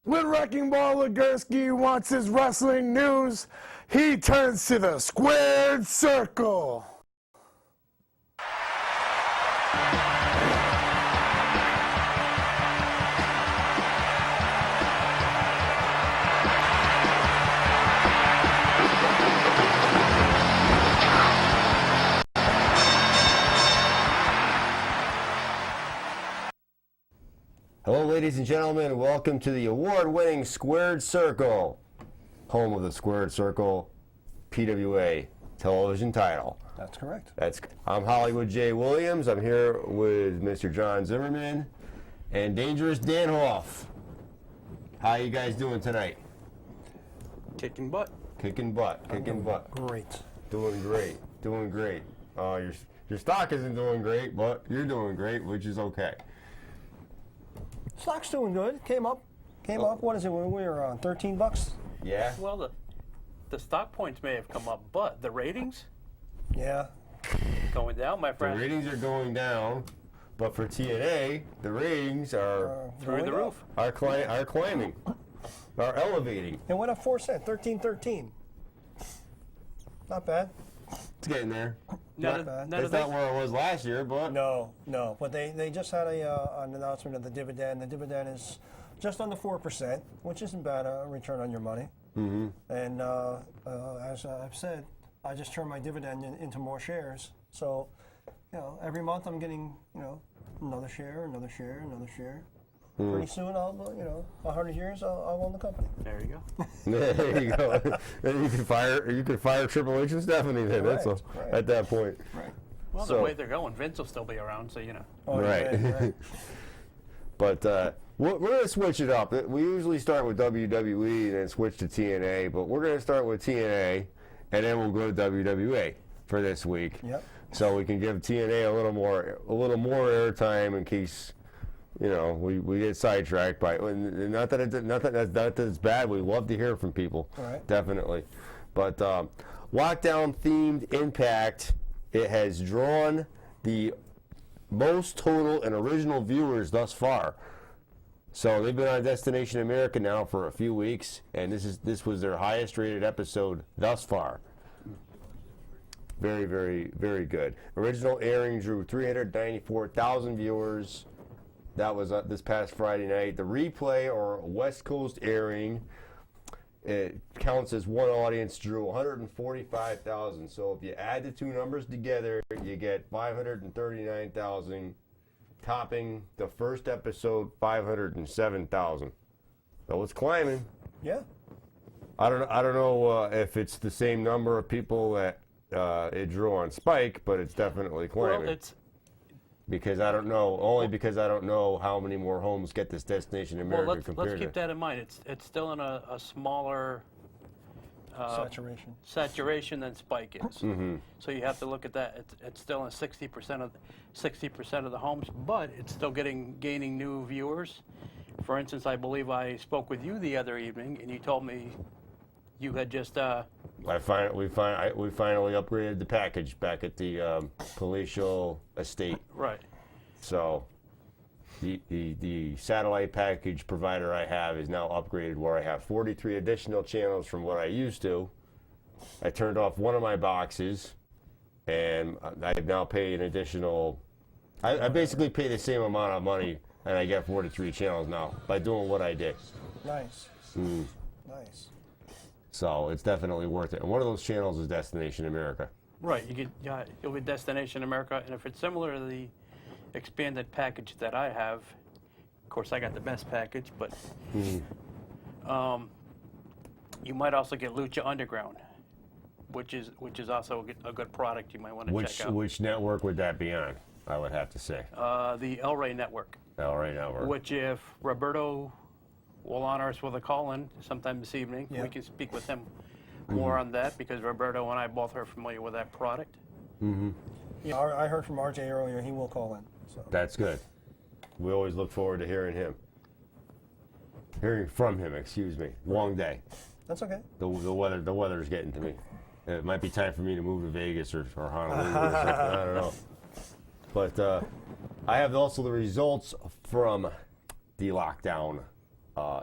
When Wrecking Ball Legursky wants his wrestling news, he turns to the squared circle. Hello, ladies and gentlemen. Welcome to the award-winning Squared Circle, home of the Squared Circle PWA television title. That's correct. I'm Hollywood J. Williams. I'm here with Mr. John Zimmerman and Dangerous Dan Hoff. How you guys doing tonight? Kicking butt. Kicking butt. Great. Doing great. Your stock isn't doing great, but you're doing great, which is okay. Stock's doing good. Came up. What is it? We were on $13. Yeah. Well, the stock points may have come up, but the ratings Yeah. going down, my The friend. ratings are going down, but for TNA, the ratings are Through the going roof. are climbing, are elevating. It went up 4 cents. 13.13. Not bad. It's getting there. None bad. of, none of It's not this. where it was last year, but No. But they just had an announcement of the dividend. The dividend is just under 4%, which isn't bad a return on your money. Mm-hmm. And as I've said, I just turned my dividend into more shares. So, every month I'm getting, another share. Pretty soon, 100 years, I'll own the company. There you go. there you go. And you could fire Triple H and Stephanie then. Correct, That's correct. at that point. Right. Well, So- the way they're going, Vince will still be around, so you know. Oh, Right. right. But we're going to switch it up. We usually start with WWE and then switch to TNA, but we're going to start with TNA and then we'll go to WWA for this week. Yep. So we can give TNA a little more airtime in case we get sidetracked by. And not that it's bad. We love to hear from people. Right. Definitely. But lockdown themed Impact, it has drawn the most total and original viewers thus far. So they've been on Destination America now for a few weeks, and this was their highest rated episode thus far. Very, very, very good. Original airing drew 394,000 viewers. That was this past Friday night. The replay or West Coast airing, it counts as one audience, drew 145,000. So if you add the two numbers together, you get 539,000, topping the first episode 507,000. So it's climbing. Yeah. I don't know if it's the same number of people that it drew on Spike, but it's definitely climbing. Well, it's Because I don't know how many more homes get this Destination America let's compared keep to. that in mind. It's still in a smaller Saturation. than Spike is. Mm-hmm. So you have to look at that. It's still in 60% of the homes, but it's still gaining new viewers. For instance, I believe I spoke with you the other evening, and you told me you had just We finally upgraded the package back at the Palatial Estate. right. So the satellite package provider I have is now upgraded, where I have 43 additional channels from what I used to. I turned off one of my boxes, and I now pay an additional. I basically pay the same amount of money, and I get 43 channels now by doing what I did. Nice. Mm. Nice. So it's definitely worth it. And one of those channels is Destination America. Right, you'll be Destination America, and if it's similar to the expanded package that I have, of course I got the best package, but you might also get Lucha Underground, which is also a good product you might want to check out. Which network would that be on? I would have to say. The El Rey Network, El Rey Network. which if Roberto will honor us with a call-in sometime this evening, Yeah. we can speak with him more on that, because Roberto and I both are familiar with that product. Yeah, I heard from RJ earlier. He will call in. So. That's good. We always look forward to hearing from him. Excuse me. Long day. That's okay. The weather's getting to me. It might be time for me to move to Vegas or Honolulu or something. I don't know. But I have also the results from the lockdown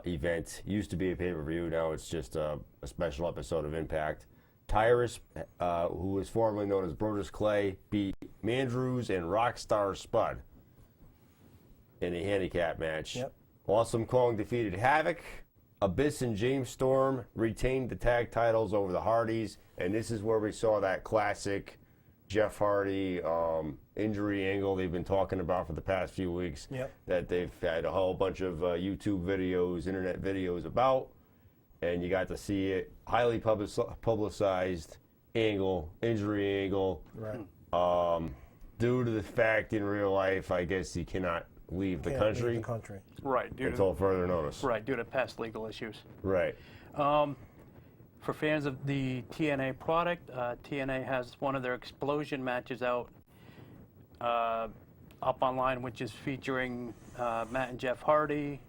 event. Used to be a pay-per-view. Now it's just a special episode of Impact. Tyrus, who was formerly known as Brodus Clay, beat Mandrews and Rockstar Spud in a handicap match. Yep. Awesome Kong defeated Havoc. Abyss and James Storm retained the tag titles over the Hardys, and this is where we saw that classic Jeff Hardy injury angle they've been talking about for the past few weeks. Yep. That they've had a whole bunch of YouTube videos, internet videos about, and you got to see it. Highly publicized angle, injury angle. Right. Due to the fact in real life, I guess he cannot leave the Can't country leave the country. Right, due until further notice. right, due to past legal issues. Right. For fans of the TNA product, TNA has one of their explosion matches out up online, which is featuring Matt and Jeff Hardy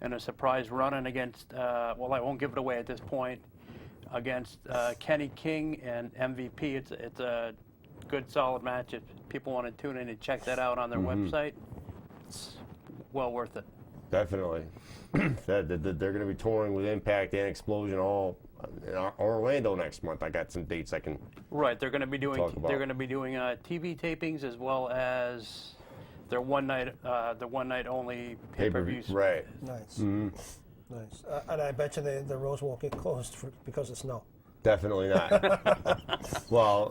in a surprise run-in against, well, I won't give it away at this point, against Kenny King and MVP. It's a good, solid match. If people want to tune in and check that out on their website, it's well worth it. Definitely. They're going to be touring with Impact and Explosion all in Orlando next month. I got some dates I can. Right, they're going to be doing Talk about. TV tapings as well as their one night only pay-per-views. Right. Nice. Nice. And I bet you the roads won't get closed because of snow. Definitely not. Well,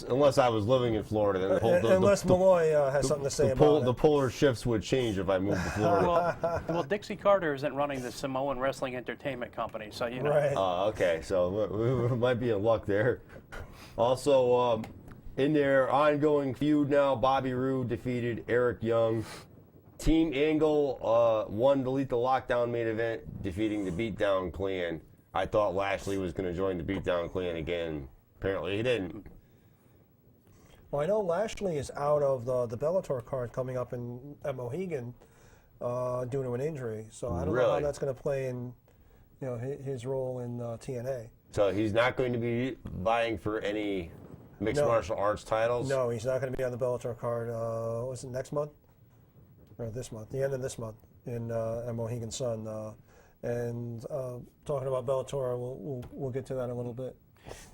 unless I was living in Florida, then Unless Malloy has something to say about the it. polar shifts would change if I moved to Florida. Well, Dixie Carter isn't running the Samoan Wrestling Entertainment Company, so you know. Right. Okay, so we might be in luck there. Also, in their ongoing feud now, Bobby Roode defeated Eric Young. Team Angle won the Lethal Lockdown main event, defeating the Beatdown Clan. I thought Lashley was going to join the Beatdown Clan again. Apparently he didn't. Well, I know Lashley is out of the Bellator card coming up at Mohegan due to an injury. So I don't know how Really? that's going to play in, his role in TNA. So he's not going to be vying for any mixed No. martial arts titles? No, he's not going to be on the Bellator card. Was it next month? Or this month? The end of this month at Mohegan Sun. And talking about Bellator, we'll get to that in a little bit.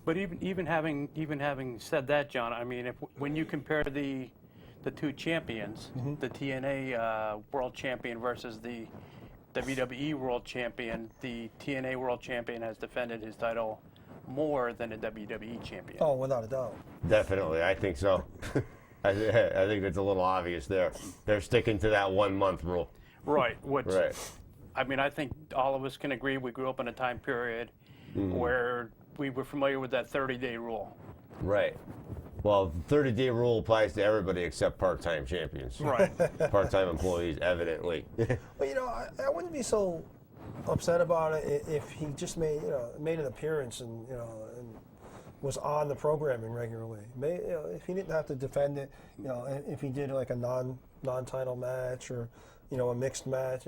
But even having said that, John, I mean, when you compare the two champions, the TNA World Champion versus the WWE World Champion, the TNA World Champion has defended his title more than a WWE Champion. Oh, without a doubt. Definitely, I think so. I think that's a little obvious there. They're sticking to that 1 month rule. Right. Which, Right. I mean, I think all of us can agree we grew up in a time period where we were familiar with that 30-day rule. Right. Well, the 30-day rule applies to everybody except part-time champions. Right. Part-time employees, evidently. Well, I wouldn't be so upset about it if he just made an appearance and was on the programming regularly. If he didn't have to defend it, if he did like a non-title match or a mixed match,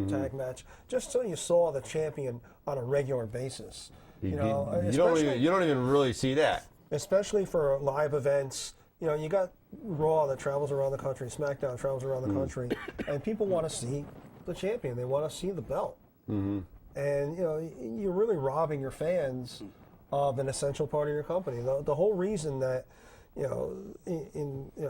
tag match, just so you saw the champion on a regular basis. You don't even really see that. Especially for live events. You got Raw that travels around the country, SmackDown travels around the country, and people want to see the champion. They want to see the belt. And you're really robbing your fans of an essential part of your company. The whole reason that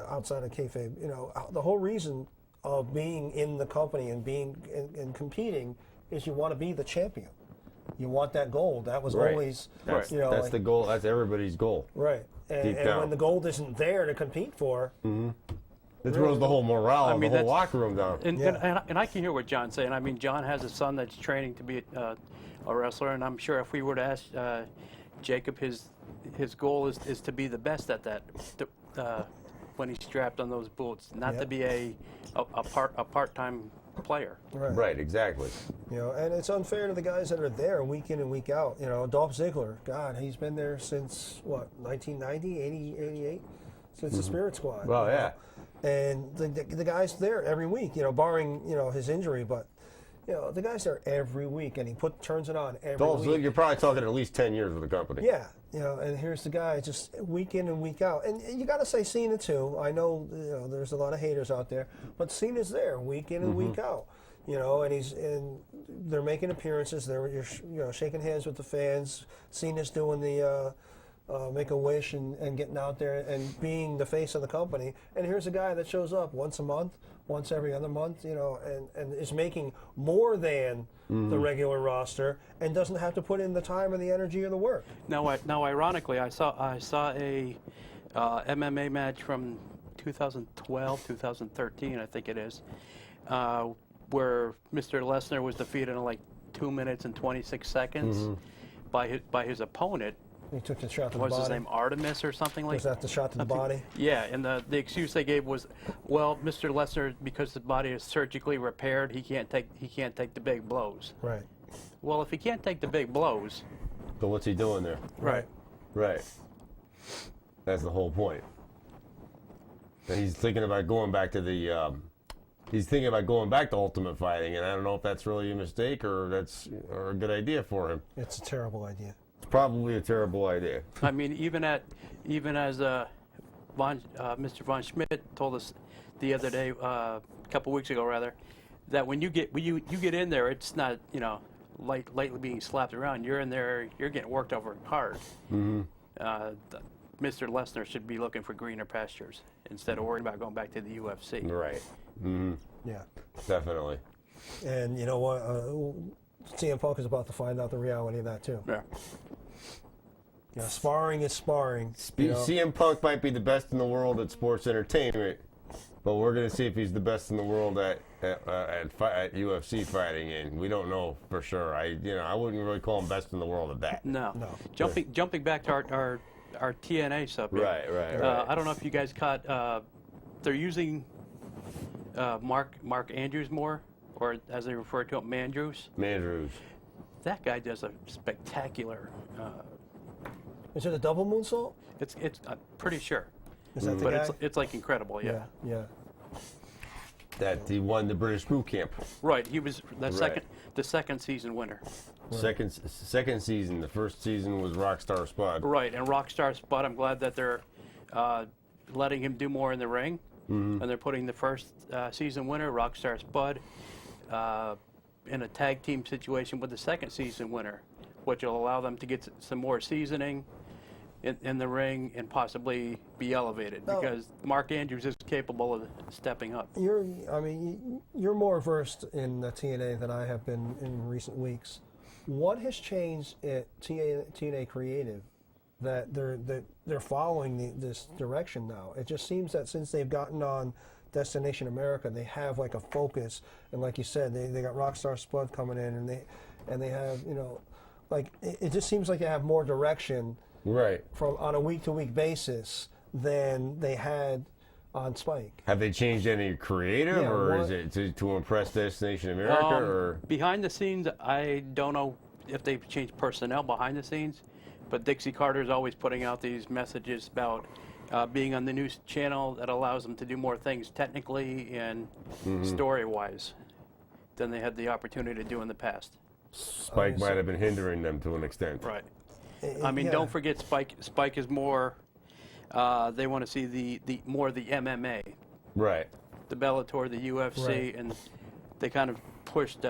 outside of kayfabe, the whole reason of being in the company and being and competing is you want to be the champion. You want that gold. That was Right. always That's the goal. That's everybody's goal. right. And Deep down. when the gold isn't there to compete for, It throws the whole morale of the whole that's- locker room down. And I can hear what John's saying. I mean, John has a son that's training to be a wrestler, and I'm sure if we were to ask Jacob, his goal is to be the best at that when he's strapped on those boots, not to be a part-time player. right. Exactly. And it's unfair to the guys that are there week in and week out. Dolph Ziggler, God, he's been there since, 1990, 88? Since the Spirit Squad. Well, yeah. And the guy's there every week, barring, his injury, but, the guy's there every week, and he turns it on every Dolph week. Ziggler, you're probably talking at least 10 years with the company. Yeah, and here's the guy just week in and week out. And you got to say Cena, too. I know, there's a lot of haters out there, but Cena's there week in and week out. and they're making appearances. You're shaking hands with the fans. Cena's doing the Make a Wish and getting out there and being the face of the company. And here's a guy that shows up once a month, once every other month, and is making more than the regular roster and doesn't have to put in the time and the energy or the work. Now, ironically, I saw a MMA match from 2012, 2013, I think it is, where Mr. Lesnar was defeated in like 2 minutes and 26 seconds by his opponent. He took the shot to the What body. was his name, Artemis or something like Was that the shot to the body? Yeah, and the excuse they gave was, well, Mr. Lesnar, because the body is surgically repaired, he can't take the big blows. Right. Well, if he can't take the big blows, So what's he doing there? Right. Right. That's the whole point. And he's thinking about going back to the. He's thinking about going back to Ultimate Fighting, and I don't know if that's really a mistake or a good idea for him. It's a terrible idea. It's probably a terrible idea. I mean, even as Mr. Von Schmidt told us the other day, a couple weeks ago rather, that when you get in there, it's not lightly being slapped around. You're in there, you're getting worked over hard. Mm-hmm. Mr. Lesnar should be looking for greener pastures instead of worrying about going back to the UFC. Right. Mm-hmm. Yeah. Definitely. And you know what? CM Punk is about to find out the reality of that too. Yeah. Sparring is sparring. You know? CM Punk might be the best in the world at sports entertainment, but we're going to see if he's the best in the world at UFC fighting, and we don't know for sure. I wouldn't really call him best in the world at that. No. No. Jumping back to our TNA subject. Right. I don't know if you guys caught. They're using Mark Andrews more, or as they refer to him, Mandrews. Mandrews. That guy does a spectacular. Is it a double moonsault? It's I'm pretty sure, Is that the but guy? it's like incredible. Yeah. Yeah. That he won the British boot camp. Right. He was Right. the second season winner. Second season. The first season was Rockstar Spud. Right. And Rockstar Spud. I'm glad that they're letting him do more in the ring, and they're putting the first season winner, Rockstar Spud, in a tag team situation with the second season winner, which will allow them to get some more seasoning in the ring and possibly be elevated, No. because Mark Andrews is capable of stepping up. You're more versed in the TNA than I have been in recent weeks. What has changed at TNA Creative that they're following this direction now? It just seems that since they've gotten on Destination America, they have like a focus, and like you said, they got Rockstar Spud coming in, and they have it just seems like they have more direction Right. on a week-to-week basis than they had on Spike. Have they changed any creative, Yeah, or what- is it to impress Destination America, or? Behind the scenes, I don't know if they've changed personnel behind the scenes, but Dixie Carter's always putting out these messages about being on the news channel that allows them to do more things technically and story-wise than they had the opportunity to do in the past. Spike might have been hindering them to an extent. Right. I mean, don't forget Spike is more. They want to see the more the MMA, Right. the Bellator, the UFC, Right. and they kind of pushed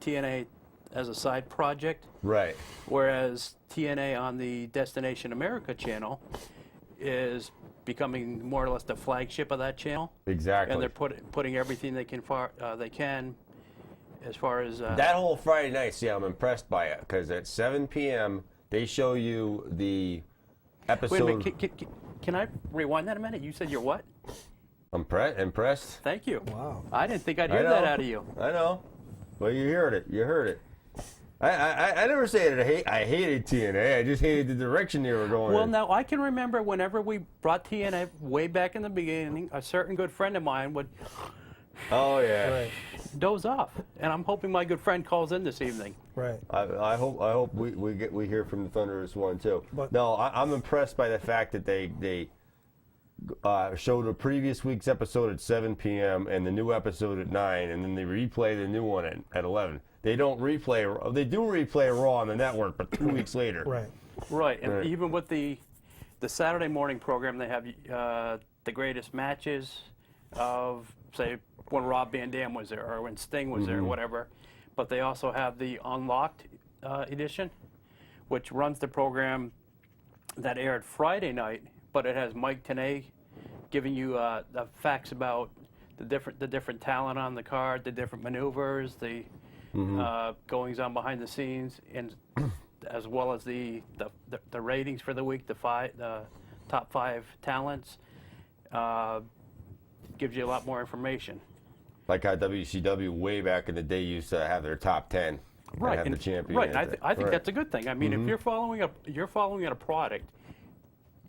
TNA as a side project. Right. Whereas TNA on the Destination America channel is becoming more or less the flagship of that channel, Exactly. and they're putting everything they can as far as That whole Friday night, see, I'm impressed by it, because at 7 p.m. they show you the episode. Wait a minute, can I rewind that a minute? You said you're what? Impressed? Thank you. Wow. I didn't think I'd I hear that know. out of you. I know. Well, you heard it. You heard it. I never said I hated TNA. I just hated the direction they were going Well, in. now I can remember whenever we brought TNA way back in the beginning, a certain good friend of mine would Oh yeah. Right. doze off, and I'm hoping my good friend calls in this evening. Right. I hope we hear from the Thunderous one too. But- No, I'm impressed by the fact that they showed a previous week's episode at 7 p.m. and the new episode at 9, and then they replay the new one at 11. They don't replay. They do replay Raw on the network, but 2 weeks later. Right. Right, and Right. even with the Saturday morning program, they have the greatest matches, of, say, when Rob Van Dam was there or when Sting was there or whatever. But they also have the Unlocked edition, which runs the program that aired Friday night, but it has Mike Tenay giving you the facts about the different talent on the card, the different maneuvers, the goings on behind the scenes, and as well as the ratings for the week, the top 5 talents. Gives you a lot more information. Like how WCW way back in the day used to have their top 10. Right, And have the champion. right. And I think Right. that's a good thing. I mean, if you're following a product,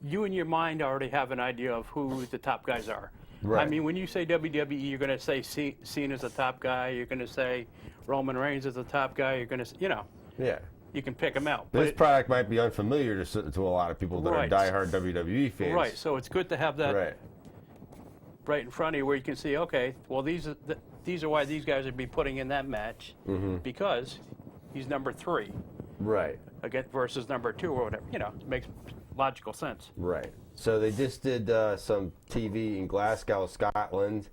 you in your mind already have an idea of who the top guys are. I Right. mean, when you say WWE, you're going to say Cena's the top guy. You're going to say Roman Reigns is the top guy. You're going to, Yeah. you can pick them out. This But product might be unfamiliar to a lot of people that Right. are diehard WWE fans. right, so it's good to have that Right. right in front of you where you can see, okay, well, these are why these guys would be putting in that match because he's number 3 Right. again versus number 2 or whatever. It makes logical sense. Right. So they just did some TV in Glasgow, Scotland.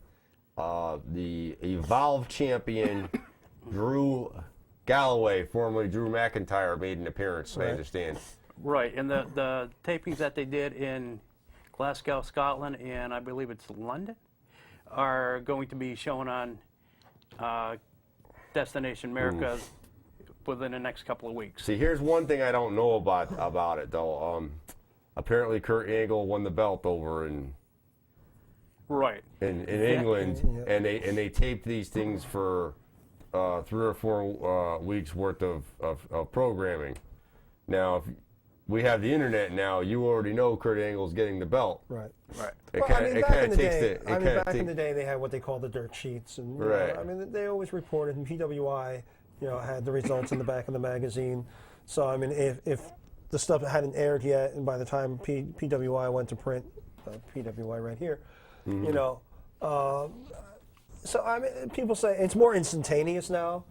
The Evolve champion Drew Galloway, formerly Drew McIntyre, made an appearance, I understand. Right, and the tapings that they did in Glasgow, Scotland, and I believe it's London, are going to be shown on Destination America within the next couple of weeks. See, here's one thing I don't know about it, though. Apparently, Kurt Angle won the belt over in Right. England, and they taped these things for 3 or 4 weeks worth of programming. Now, if we have the internet now, you already know Kurt Angle's getting the belt. Right. Right. It Well, kind of back in the takes day, the. back in the day, they had what they called the dirt sheets, and you know, Right. I mean, they always reported, and PWI, had the results in the back of the magazine. So I mean, if the stuff hadn't aired yet, and by the time PWI went to print, PWI right here, so I mean, people say it's more instantaneous now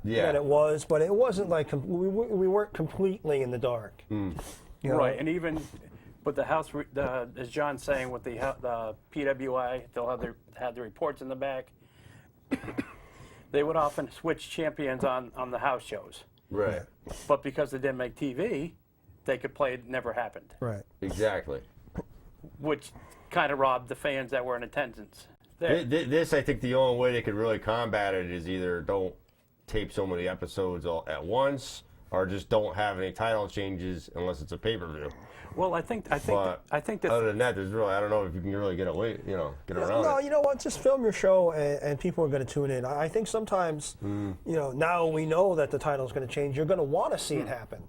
Yeah. than it was, but it wasn't like we weren't completely in the dark. Right, and even with the house, as John's saying, with the PWI, they'll have the reports in the back. They would often switch champions on the house shows, Right. but because they didn't make TV, they could play it never happened, Right. Exactly. which kind of robbed the fans that were in attendance there. This, I think, the only way they could really combat it is either don't tape so many episodes all at once, or just don't have any title changes unless it's a pay-per-view. Well, I think But that other than that, there's really, I don't know if you can really get away, get around No, it. you know what? Just film your show, and people are going to tune in. I think sometimes, now we know that the title is going to change. You're going to want to see it happen.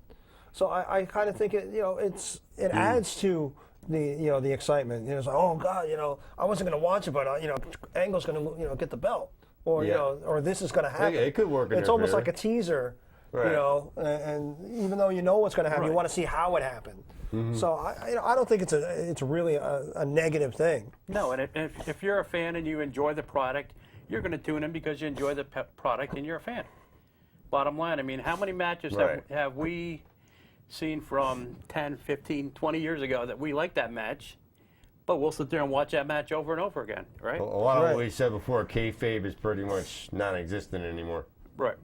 So I kind of think it adds to the excitement. It's like, oh God, I wasn't going to watch it, but Angle's going to get the belt, or Yeah. or this is going to happen. It could work in It's their almost favor. like a teaser, Right. and even though you know what's going to happen, you Right. want to see how it happened. So I don't think it's really a negative thing. No, and if you're a fan and you enjoy the product, you're going to tune in because you enjoy the product and you're a fan. Bottom line, I mean, how many matches Right. have we seen from 10, 15, 20 years ago that we like that match, but we'll sit there and watch that match over and over again, right? A lot of Right. what we said before, kayfabe is pretty much non-existent anymore. Right.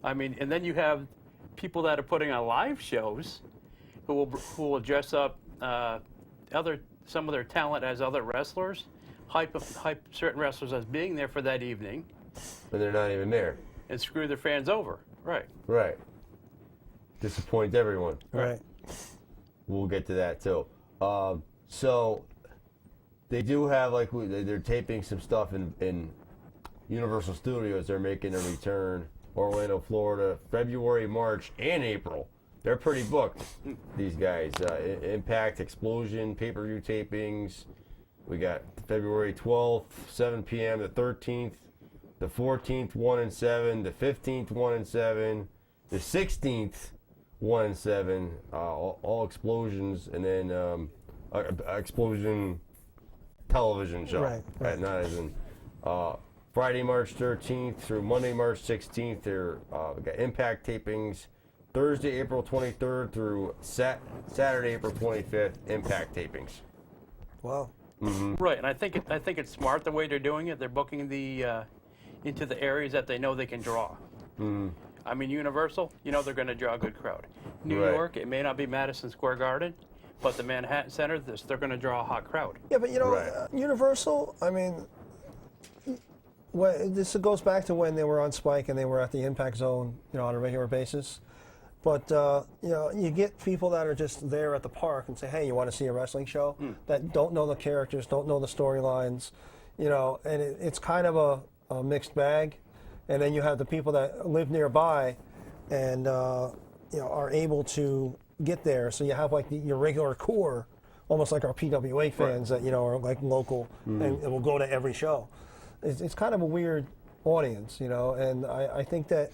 I mean, and then you have people that are putting on live shows who will dress up some of their talent as other wrestlers, hype certain wrestlers as being there for that evening, And they're not even there. and screw their fans over. Right. Right. Disappoint everyone. Right. We'll get to that too. So they do have they're taping some stuff in Universal Studios. They're making a return. Orlando, Florida, February, March, and April. They're pretty booked. These guys. Impact, Explosion, pay-per-view tapings. We got February 12th, 7 p.m. The 13th, the 14th, 1 and 7, the 15th, 1 and 7, the 16th. 1 and 7, all Explosions, and then Explosion television show. Right. Not as in Friday, March 13th through Monday, March 16th. There we got Impact tapings. Thursday, April 23rd through Saturday, April 25th. Impact tapings. Wow. Right, and I think it's smart the way they're doing it. They're booking the into the areas that they know they can draw. I mean, Universal, you know they're going to draw a good crowd. New Right. York, it may not be Madison Square Garden, but the Manhattan Center, they're going to draw a hot crowd. Yeah, but you know, Right. Universal, I mean, this goes back to when they were on Spike and they were at the Impact Zone, you know, on a regular basis. But, you know, you get people that are just there at the park and say, hey, you want to see a wrestling show? That don't know the characters, don't know the storylines, you know, and it's kind of a mixed bag. And then you have the people that live nearby and, you know, are able to get there. So you have like your regular core, almost like our PWA fans that, you know, are like local and will go to every show. It's kind of a weird audience, you know, and I think that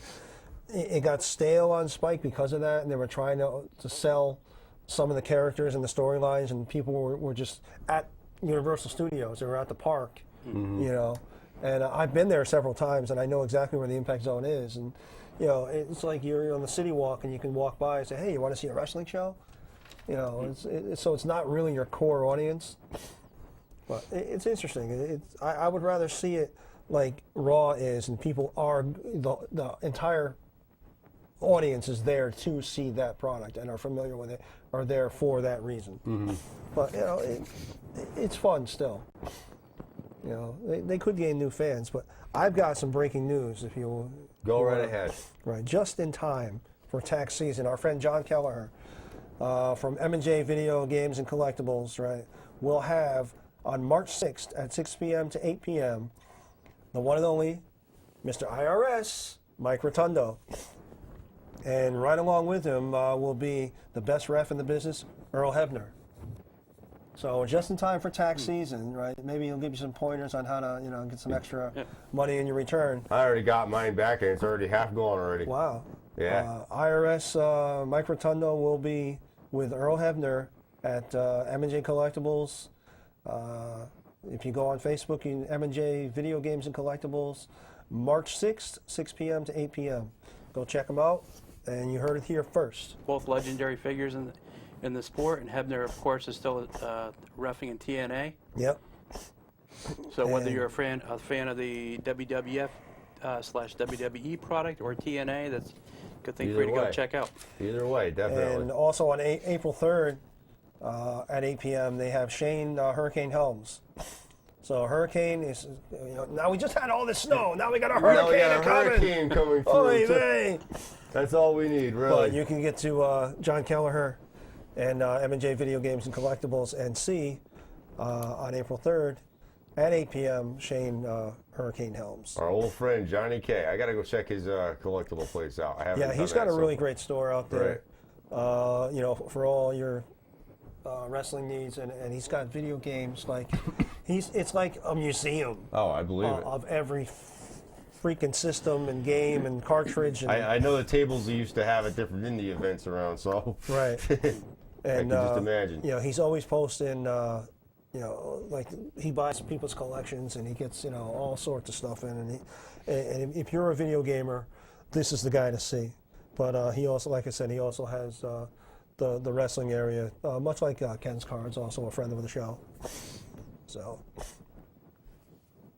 it got stale on Spike because of that, and they were trying to sell some of the characters and the storylines, and people were just at Universal Studios. They were at the park, you know. And I've been there several times, and I know exactly where the Impact Zone is. And, you know, it's like you're on the City Walk, and you can walk by and say, hey, you want to see a wrestling show? You know, so it's not really your core audience. But it's interesting. I would rather see it like Raw is, and people are, the entire audience is there to see that product and are familiar with it, are there for that reason. But, you know, it's fun still. You know, they could gain new fans, but I've got some breaking news if you Go right ahead. Right, just in time for tax season. Our friend John Kelleher from M&J Video Games and Collectibles, right, will have on March 6th at 6 p.m. to 8 p.m. the one and only Mr. IRS, Mike Rotundo. And right along with him will be the best ref in the business, Earl Hebner. So just in time for tax season, right? Maybe he'll give you some pointers on how to, you know, get some extra money in your return. I already got mine back, and it's already half gone already. Wow. Yeah. IRS Mike Rotundo will be with Earl Hebner at M&J Collectibles. If you go on Facebook, M&J Video Games and Collectibles, March 6th, 6 p.m. to 8 p.m. Go check them out, and you heard it here first. Both legendary figures in the sport, and Hebner, of course, is still reffing in TNA. Yep. So whether you're a fan of the WWF / WWE product or TNA, that's a good thing for you to go way. check out. Either way, definitely. And also on April 3rd at 8 p.m., they have Shane Hurricane Helms. So Hurricane is, you know, now we just had all this snow. Now we got a hurricane Now we got a coming. hurricane coming through. Oy vey. That's all we need, really. But you can get to John Kelleher and M&J Video Games and Collectibles and see on April 3rd at 8 p.m. Shane Hurricane Helms. Our old friend Johnny K. I gotta go check his collectible place out. I haven't Yeah, done he's got that, a really great store out there. Right. You know, for all your wrestling needs, and he's got video games like it's like a museum Oh, I believe it. of every freaking system and game and cartridge. And, I know the tables he used to have at different indie events around, so right. And I can just imagine. You know, he's always posting. You know, like he buys people's collections and he gets, you know, all sorts of stuff in. And if you're a video gamer, this is the guy to see. But he also, like I said, he also has the wrestling area, much like Ken's Cards, also a friend of the show. So.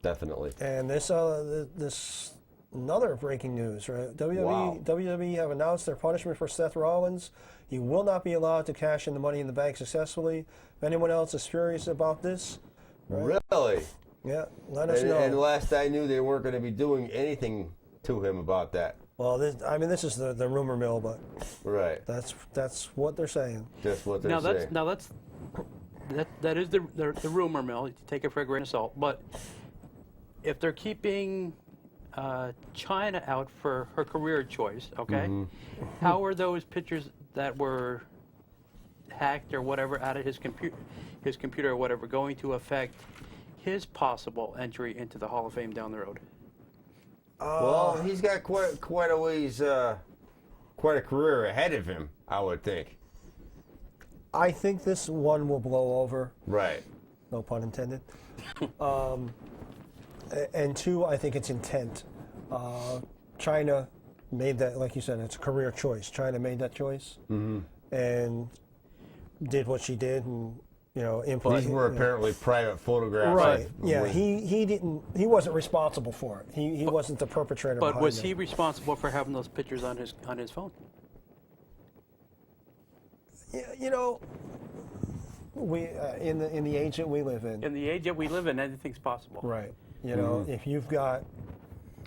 Definitely. And this another breaking news, right? Wow. WWE have announced their punishment for Seth Rollins. He will not be allowed to cash in the Money in the Bank successfully. If anyone else is furious about this, right? Really? Yeah, let us And, know. and last I knew, they weren't going to be doing anything to him about that. Well, this is the rumor mill, but Right. that's what they're saying. That's what they're saying. That is the rumor mill. You take it for a grain of salt. But if they're keeping China out for her career choice, okay, how are those pictures that were hacked or whatever out of his computer or whatever going to affect his possible entry into the Hall of Fame down the road? Well, he's got quite a ways, quite a career ahead of him, I would think. I think this one will blow over. Right. No pun intended. And two, I think it's intent. China made that, like you said, it's a career choice. China made that choice and did what she did, and input. These were apparently private photographs. Right. of- Yeah. with- He wasn't responsible for it. He wasn't the perpetrator. But behind was it. he responsible for having those pictures on his phone? We in the age that we live in. In the age that we live in, anything's possible. Right. Mm-hmm. If you've got.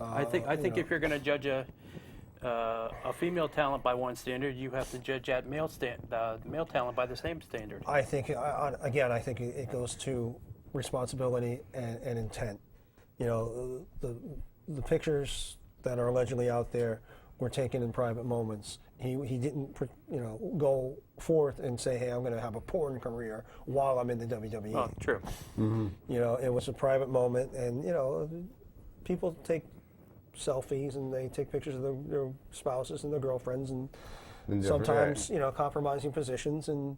I think if you're going to judge a female talent by one standard, you have to judge that male talent by the same standard. I think I think it goes to responsibility and intent. The pictures that are allegedly out there were taken in private moments. He didn't go forth and say, hey, I'm going to have a porn career while I'm in the WWE. Oh, true. It was a private moment, and people take selfies and they take pictures of their spouses and their girlfriends, and And sometimes compromising positions, and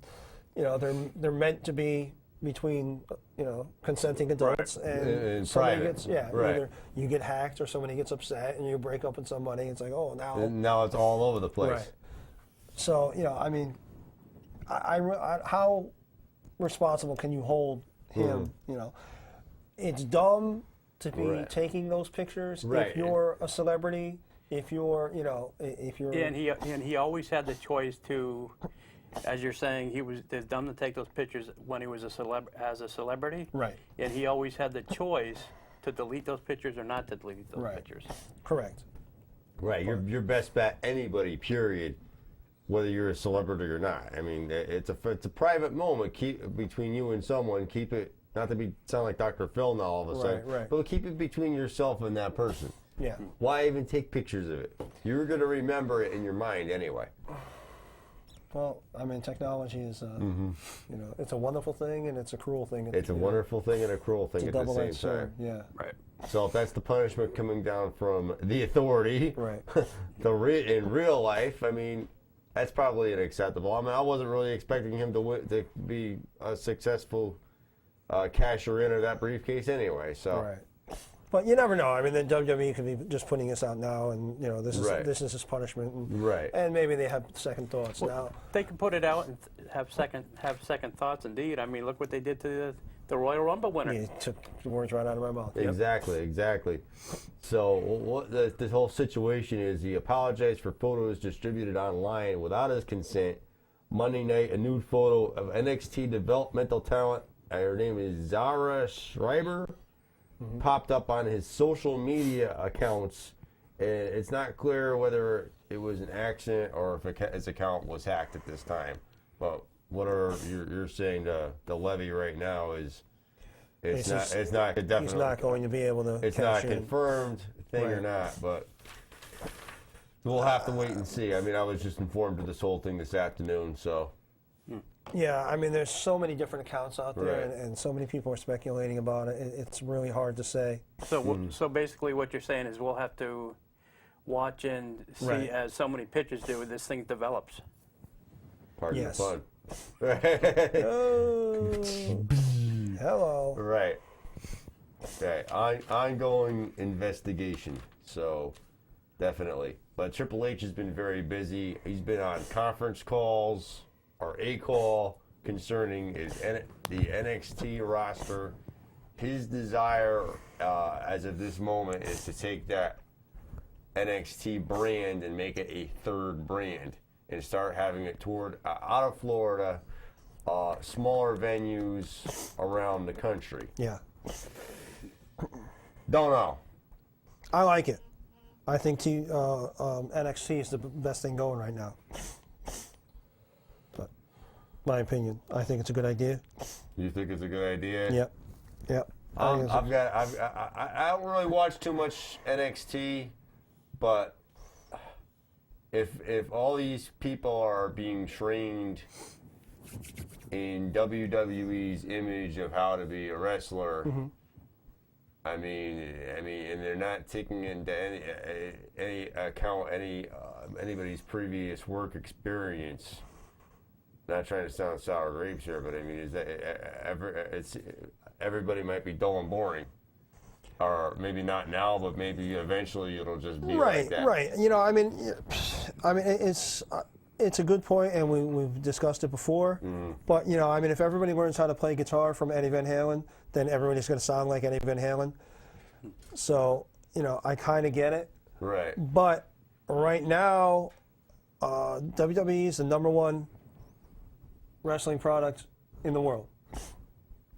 they're meant to be between consenting adults, and And somebody private. gets Right. either you get hacked or somebody gets upset and you break up with somebody. It's like, oh, now And now it's all over the place. right. So I mean, how responsible can you hold him? It's dumb to be Right. taking those pictures Right. if you're a celebrity. If you're, if you're, And he always had the choice to, as you're saying, it's dumb to take those pictures when he was as a celebrity. right, And he always had the choice to delete those pictures or not to delete those Right. pictures. correct. Right. Your best bet, anybody, period, whether you're a celebrity or not. I mean, it's a private moment. Keep between you and someone. Keep it, not to sound like Dr. Phil now all of a sudden, Right. but keep it between yourself and that person. Yeah, Why even take pictures of it? You're going to remember it in your mind anyway. well, I mean, technology is, it's a wonderful thing and it's a cruel thing. It's a wonderful thing and a cruel thing It's a at the same double-edged sword. time. Yeah, Right. So if that's the punishment coming down from the authority, right. in real life, I mean, that's probably unacceptable. I mean, I wasn't really expecting him to be a successful casher in of that briefcase anyway. So Right. But you never know. I mean, the WWE could be just putting this out now, and this is Right. this is his punishment, and, Right. and maybe they have second thoughts now. They can put it out and have second thoughts. Indeed, I mean, look what they did to the Royal Rumble winner. You took the words right out of my mouth. Exactly. So what this whole situation is, he apologized for photos distributed online without his consent. Monday night, a nude photo of NXT developmental talent, her name is Zara Schreiber, popped up on his social media accounts. And it's not clear whether it was an accident or if his account was hacked at this time. But what you're saying to Levy right now is it's not definitely. He's not going to be able to. It's not cash in. confirmed thing or Right. not, but we'll have to wait and see. I mean, I was just informed of this whole thing this afternoon, so Yeah, I mean, there's so many different accounts out there, Right. and so many people are speculating about it. It's really hard to say. So basically, what you're saying is we'll have to watch and see Right. as so many pictures do, this thing develops. pardon Yes. the fun. Oh, hello. Right. Okay. Ongoing investigation. So definitely. But Triple H has been very busy. He's been on conference calls or a call concerning the NXT roster. His desire, as of this moment, is to take that NXT brand and make it a third brand and start having it toured out of Florida, smaller venues around the country. Yeah, Don't know. I like it. I think NXT is the best thing going right now. But my opinion, I think it's a good idea. You think it's a good idea? Yep. I think it's I don't really watch too much NXT, but if all these people are being trained in WWE's image of how to be a wrestler, I mean, and they're not taking into any account anybody's previous work experience. Not trying to sound sour grapes here, but I mean, is that everybody might be dull and boring, or maybe not now, but maybe eventually it'll just be like that. right. You know, I mean, it's it's a good point, and we've discussed it before. But you know, I mean, if everybody learns how to play guitar from Eddie Van Halen, then everybody's going to sound like Eddie Van Halen. So you know, I kind of get it. Right. But right now, WWE is the #1 wrestling product in the world.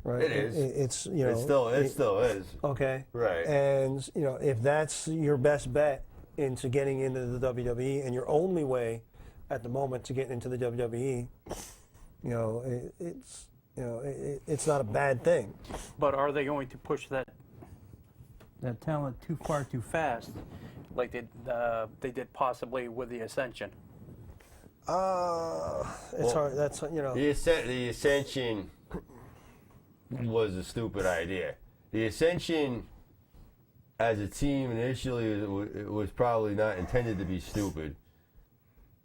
Right. It is. It's you know. It still is. Okay. Right. And you know, if that's your best bet into getting into the WWE, and your only way at the moment to get into the WWE, you know, it's not a bad thing. But are they going to push that talent too far too fast, like they did possibly with the Ascension? It's hard. That's you know. The Ascension was a stupid idea. The Ascension, as a team, initially it was probably not intended to be stupid,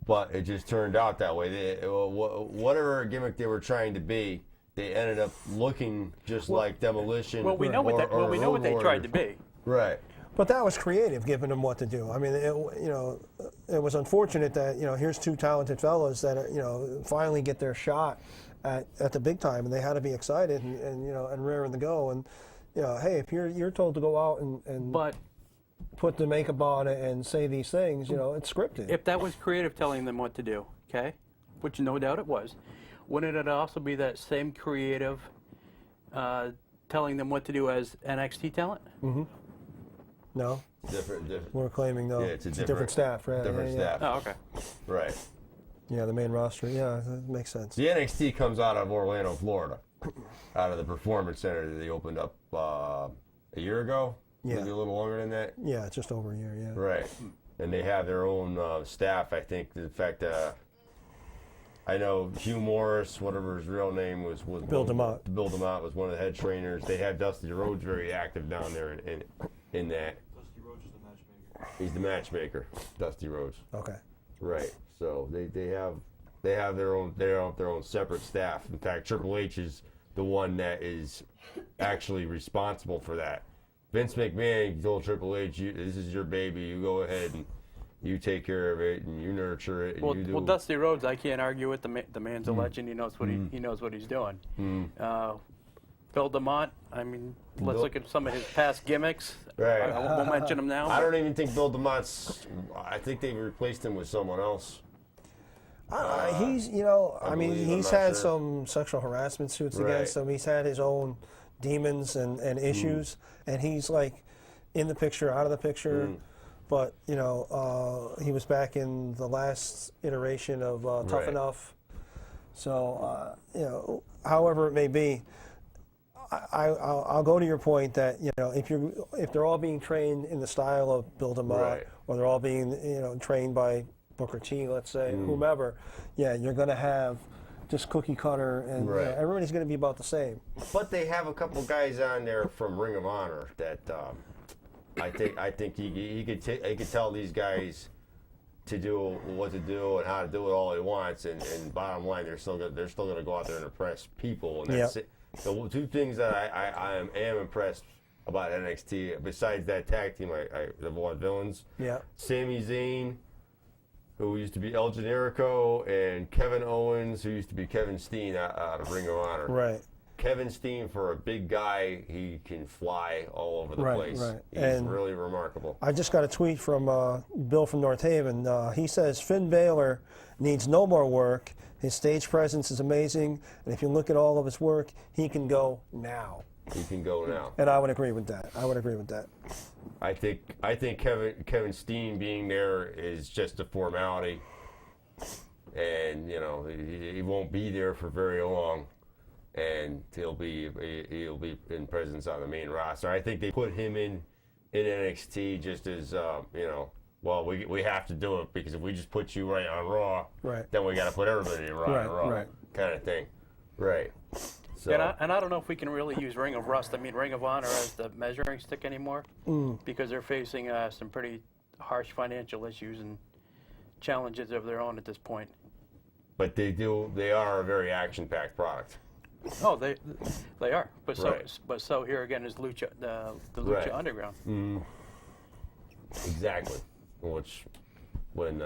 but it just turned out that way. Whatever gimmick they were trying to be, they ended up looking just like Demolition. Well, we know what they tried to be. Right. But that was creative, giving them what to do. I mean, you know, it was unfortunate that, you know, here's two talented fellas that are, you know, finally get their shot at the big time, and they had to be excited and you know, and raring to go. And you know, hey, if you're told to go out and But put the makeup on it and say these things, you know, it's scripted. if that was creative telling them what to do, okay, which no doubt it was, wouldn't it also be that same creative telling them what to do as NXT talent? No, Different. we're claiming though. Yeah, it's a different staff, right? Different yeah, staff. Oh, okay. Right. Yeah, the main roster. Yeah, that makes sense. The NXT comes out of Orlando, Florida, out of the Performance Center that they opened up a year ago. Yeah. Maybe a little longer than that. Yeah, just over a year. Yeah. Right. And they have their own staff, I think. In fact, I know Hugh Morris, whatever his real name was Bill DeMott. Bill DeMott was one of the head trainers. They have Dusty Rhodes very active down there in that. Dusty Rhodes is the matchmaker. He's the matchmaker, Dusty Rhodes. Okay. Right. So they have their own separate staff. In fact, Triple H is the one that is actually responsible for that. Vince McMahon told Triple H, "This is your baby. You go ahead and you take care of it and you nurture it." And you do. Well, Dusty Rhodes, I can't argue with the man's a legend. He knows what he knows what he's doing. Bill DeMott, I mean, let's look at some of his past gimmicks. Right. I won't mention them now. I don't even think Bill DeMott's. I think they replaced him with someone else. He's, you know, I mean, believe, I'm he's not had sure. some sexual harassment suits Right. against him. He's had his own demons and issues, and he's like in the picture, out of the picture. But you know, he was back in the last iteration of Tough Right. Enough. So you know, however it may be, I'll go to your point that, you know, if they're all being trained in the style of Bill DeMott, Right. or they're all being, you know, trained by Booker T, let's say, whomever, yeah, you're going to have just cookie cutter, and you know, Right. everybody's going to be about the same. But they have a couple guys on there from Ring of Honor that I think he could tell these guys to do what to do and how to do it all he wants, and bottom line, they're still going to go out there and impress people, and that's it. The two things that I am impressed about NXT, besides that tag team, the Vaudevillains, Yeah. Sami Zayn, who used to be El Generico, and Kevin Owens, who used to be Kevin Steen out of Ring of Honor. Right. Kevin Steen, for a big guy, he can fly all over the Right, place. right. He's And really remarkable. I just got a tweet from Bill from North Haven. He says Finn Balor needs no more work. His stage presence is amazing, and if you look at all of his work, he can go now. He can go now. And I would agree with that. I think Kevin Steen being there is just a formality, and you know he won't be there for very long, and he'll be in presence on the main roster. I think they put him in NXT just as you know. Well, we have to do it because if we just put you right on Raw, Right. then we got to put everybody right on Raw, right. kind of thing, right? So And I don't know if we can really use Ring of Rust. I mean, Ring of Honor as the measuring stick anymore, because they're facing some pretty harsh financial issues and challenges of their own at this point. but they are a very action-packed product. Oh, they are. But Right. so here again is Lucha, the Lucha Right. Underground. Exactly. Which when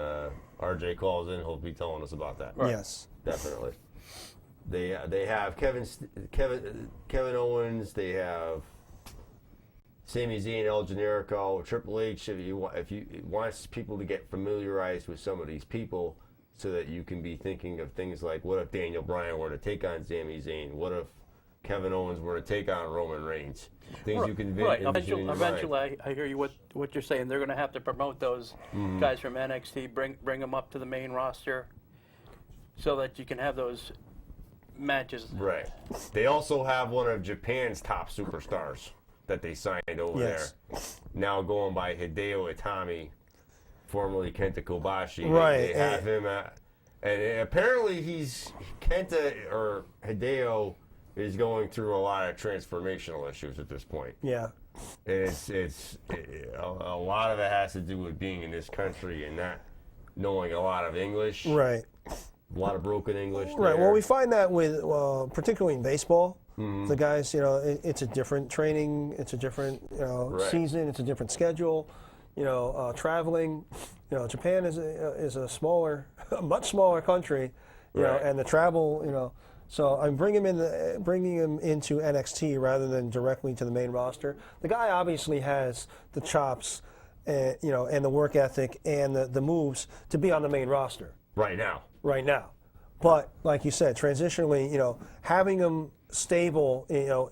RJ calls in, he'll be telling us about that. Yes. Definitely. They have Kevin Owens. They have Sami Zayn, El Generico, Triple H. If you wants people to get familiarized with some of these people, so that you can be thinking of things like, what if Daniel Bryan were to take on Sami Zayn? What if Kevin Owens were to take on Roman Reigns? Things you can Right. envision in your mind. Eventually, I hear you what you're saying. They're going to have to promote those guys from NXT, bring them up to the main roster, so that you can have those matches. Right. They also have one of Japan's top superstars that they signed over Yes. there. Now going by Hideo Itami, formerly Kenta Kobashi. Right, They have him and apparently Kenta or Hideo is going through a lot of transformational issues at this point. Yeah. It's a lot of it has to do with being in this country and not knowing a lot of English. Right. A lot of broken English. Right. there. Well, we find that with, particularly in baseball, Mm-hmm. the guys, it's a different training, it's a different, Right. season, it's a different schedule, traveling. Japan is a smaller, a much smaller country, Right. and the travel, So I'm bringing him into NXT rather than directly to the main roster. The guy obviously has the chops, and the work ethic and the moves to be on the main roster right now. right now. But like you said, transitionally, having him stable,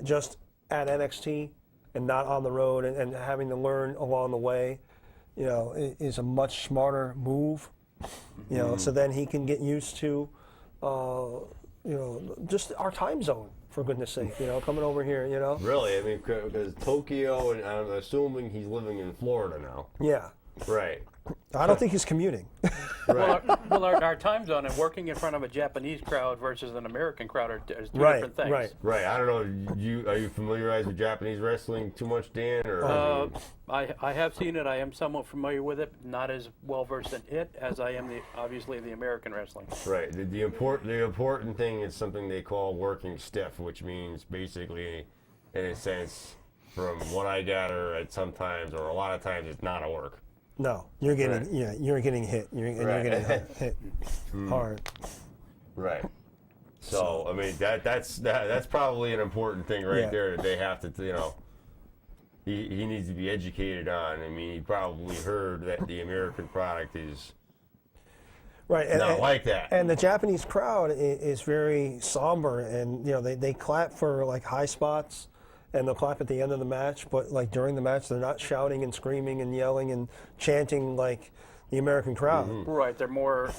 just at NXT and not on the road and having to learn along the way, is a much smarter move. So then he can get used to, just our time zone, for goodness sake, coming over here, Really? I mean, because Tokyo, and I'm assuming he's living in Florida now. Yeah. Right. I don't think he's commuting. Right. Our time zone and working in front of a Japanese crowd versus an American crowd are two Right, different things. right. Right. I don't know. Are you familiarized with Japanese wrestling too much, Dan? Or I have seen it. I am somewhat familiar with it. Not as well versed in it as I am obviously the American wrestling. right. The important thing is something they call working stiff, which means basically, in a sense, from what I gather, at sometimes or a lot of times, it's not a work. No, you're getting Right. you're getting hit. You're Right. getting hit hard. Right. So I mean that's probably an important thing right Yeah. there that they have to he needs to be educated on. I mean, he probably heard that the American product is Right. not like that. And the Japanese crowd is very somber, and they clap for like high spots, and they'll clap at the end of the match. But like during the match, they're not shouting and screaming and yelling and chanting like the American crowd. Right. They're more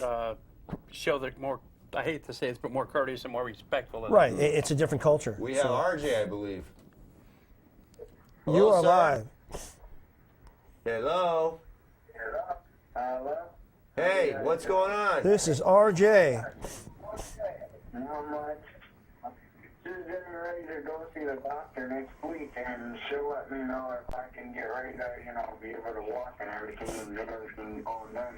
more. I hate to say it, but more courteous and more respectful. Right. It's a different culture. We have RJ, I believe. You Hello, are sir. live. Hello. Hello? Hey, what's going on? This is RJ. Not much. Just getting ready to go see the doctor next week, and she'll let me know if I can get ready to, be able to walk and everything and get everything all done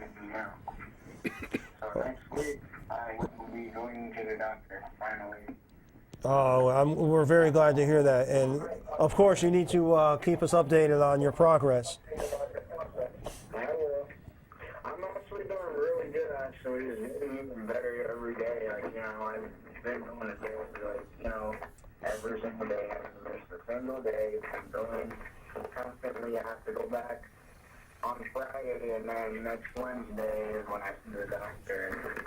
So next week, I will be going to the doctor, finally. Oh, we're very glad to hear that. And of course, you need to keep us updated on your progress. I will. I'm actually doing really good, actually. It's getting even better every day. I've been doing it every single day. I haven't missed a single day. I'm going constantly. I have to go back on Friday, and then next Wednesday is when I see the doctor.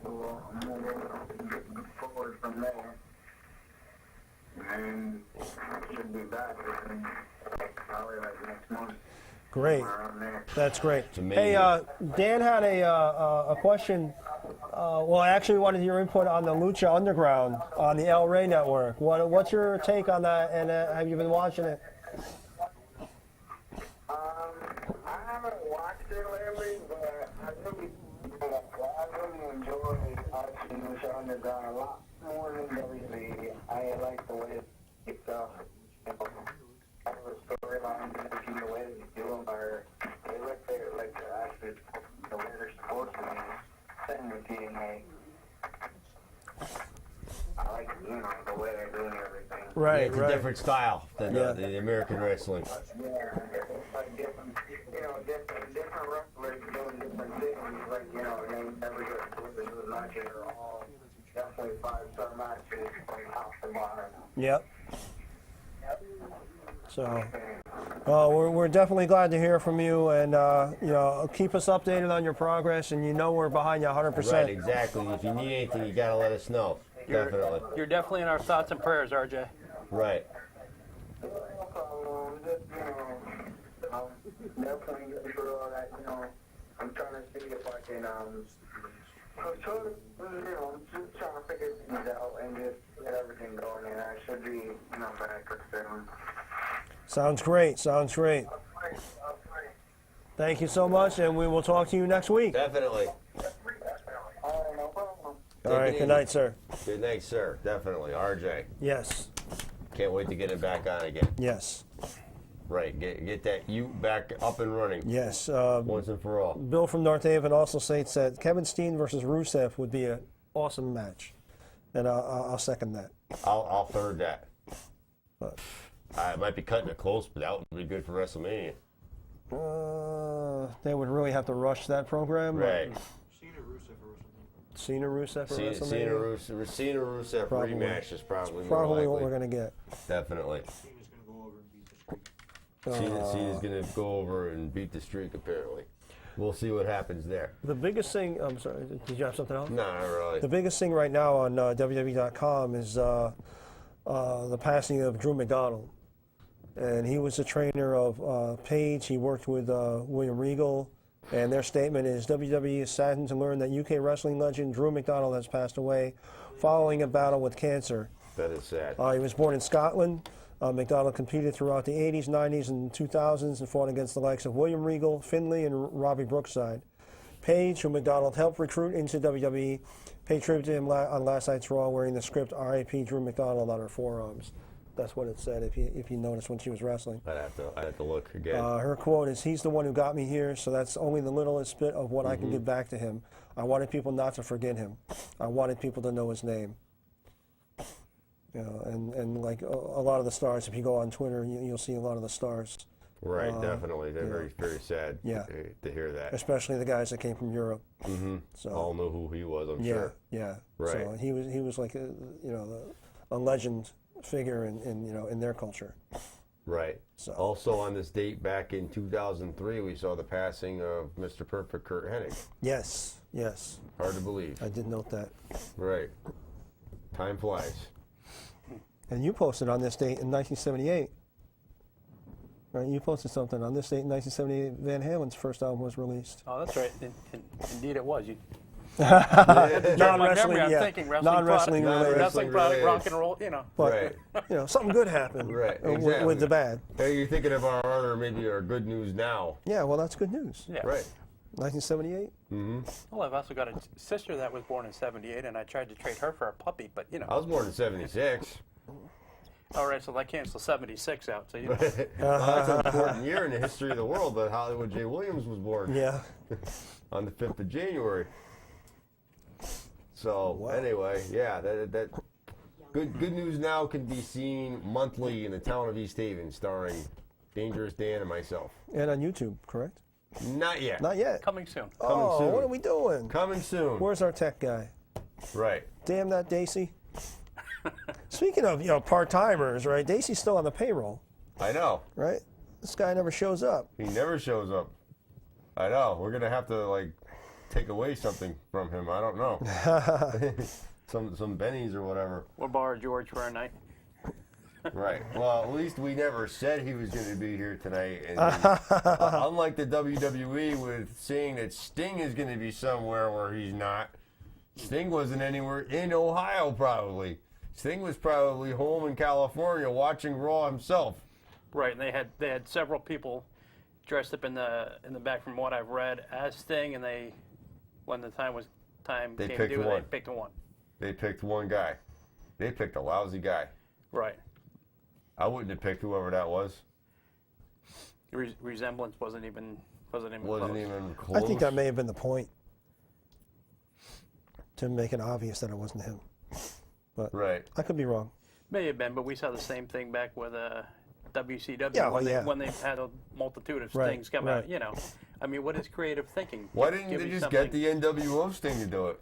We'll move forward from there. And I should be back within probably like next month. Great. Around there. That's great. amazing. Hey, Dan had a question. Well, I actually wanted your input on the Lucha Underground on the El Rey Network. What's your take on that, and have you been watching it? I haven't watched it lately, but I really enjoy watching Lucha Underground a lot more than WWE. I like the way it's kind of a storyline and the way they do them, or they look like they're actually the way they're supposed to be. Same with TNA. I like, the way they're doing everything. Right, It's a different style than Yeah. the American wrestling. Yeah, it's like different wrestlers doing different Yep. So, we're definitely glad to hear from you, and keep us updated on your progress. And we're behind you 100%. Right, exactly. If you need anything, you gotta let us know. Definitely. You're definitely in our thoughts and prayers, RJ. Right. Definitely get through all that, I'm trying to see if I can, I'm just trying to figure things out and just get everything going, and I should be, back soon. Sounds great. Sounds great. Thank you so much, and we will talk to you next week. Definitely. All right, no problem. All right. Good night, sir. Good night, sir. Definitely. RJ. Yes. Can't wait to get it back on again. Yes. Right. Get that Ute back up and running. Yes. Once and for all. Bill from North Haven also states that Kevin Steen versus Rusev would be an awesome match, and I'll second that. I'll third that. But, It might be cutting it close, but that would be good for WrestleMania. they would really have to rush that program. but Right. Cena Rusev for WrestleMania. Cena Rusev for WrestleMania. Cena Rusev Probably. rematch is probably more Probably likely. what we're gonna get. Definitely. Cena's gonna go over and beat the Streak. Cena's going to go over and beat the streak, apparently. We'll see what happens there. The biggest thing. I'm sorry. Did you have something else? No, not really. The biggest thing right now on WWE.com is the passing of Drew McDonald. And he was the trainer of Paige. He worked with William Regal. And their statement is WWE is saddened to learn that UK wrestling legend Drew McDonald has passed away following a battle with cancer. That is sad. He was born in Scotland. McDonald competed throughout the 80s, 90s, and 2000s and fought against the likes of William Regal, Finlay, and Robbie Brookside. Paige, who McDonald helped recruit into WWE, paid tribute to him on last night's Raw wearing the script R.I.P. Drew McDonald on her forearms. That's what it said if you noticed when she was wrestling. I'd have to look again. Her quote is, "He's the one who got me here, so that's only the littlest bit of what I can give back to him. I wanted people not to forget him. I wanted people to know his name." And like a lot of the stars, if you go on Twitter, you'll see a lot of the stars, Right, definitely. They're very, very sad Yeah. to hear that. especially the guys that came from Europe. So All knew who he was, I'm yeah, sure. yeah. Right. So he was like a legend figure in their culture. Right. So- Also on this date back in 2003, we saw the passing of Mr. Perfect Kurt Hennig. Yes, Hard to believe. I did note that. Right. Time flies. And you posted on this date in 1978. Right, you posted something on this date in 1978. Van Halen's first album was released. Oh, that's right. Indeed, it was. You, Non-wrestling, I'm yeah. thinking wrestling Non-wrestling product, related. wrestling product, related. rock and roll. But Right. something good happened. Right, with exactly. the bad. Hey, you're thinking of our other, maybe our good news now. Yeah, well, that's good news. Yeah. Right. 1978. Well, I've also got a sister that was born in '78, and I tried to trade her for a puppy, but I was born in 76. All right, so that cancels '76 out. So Well, that's an important year in the history of the world, but Hollywood J. Williams was born Yeah. on the 5th of January. So, Wow. anyway, yeah, that good news now can be seen monthly in the town of East Haven, starring Dangerous Dan and myself. And on YouTube, correct? Not yet. Not yet. coming soon. Oh, soon. what are we doing? Coming soon. Where's our tech guy? Right. Damn that Daisy. Speaking of part-timers, right? Daisy's still on the payroll, I know. right? This guy never shows up. He never shows up. I know. We're gonna have to take away something from him. I don't know. some bennies or whatever. We'll borrow George for a night. Right. Well, at least we never said he was going to be here tonight. And unlike the WWE with saying that Sting is going to be somewhere where he's not, Sting wasn't anywhere in Ohio probably. Sting was probably home in California watching Raw himself. Right, and they had several people dressed up in the back, from what I've read, as Sting, and when the time They came picked due, one. they picked one. They picked one guy. They picked a lousy guy. Right. I wouldn't have picked whoever that was. Resemblance wasn't even Wasn't close. even close. I think that may have been the point, to make it obvious that it wasn't him. But Right. I could be wrong. May have been, but we saw the same thing back with WCW Yeah, when they had a multitude of Right, Stings come right. out. I mean, what is creative thinking? Why didn't Give they me just something. get the NWO Sting to do it?